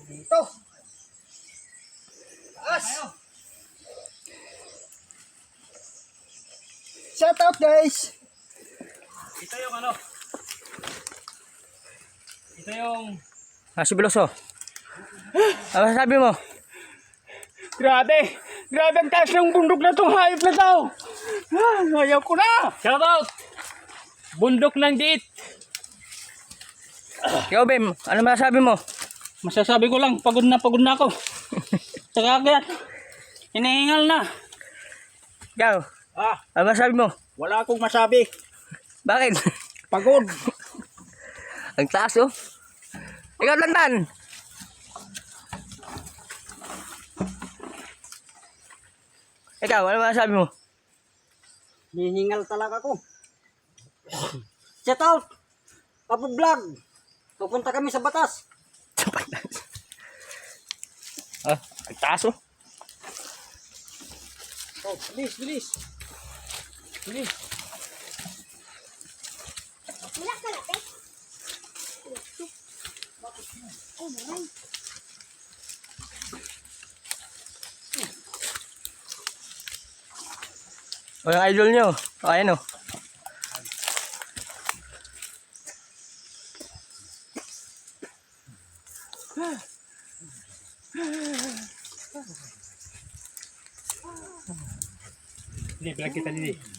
Dito. Taas. Shout out guys. Ito yung ano. Ito yung... Si Biloso. Ano sabi mo? Grabe. Grabe ang taas ng bundok na itong hayop na tao. Ayaw ko na. Shout out! Bundok ng Diit. Ikaw, Bem, ano masasabi mo? Masasabi ko lang, pagod na ako. Saka kaya, hinihingal na. Ikaw, ano masasabi mo? Wala akong masabi. Bakit? Pagod. Ang taas, oh. Ikaw, Landan. Ikaw, ano masasabi mo? Hinihingal talaga ako. Shout out. Papu Vlog. Pupunta kami sa Batas. Ang taas, oh. Oh, bilis, bilis. Bilis. O, yung idol nyo. O, ayan, oh. Hindi, bilang kita dito.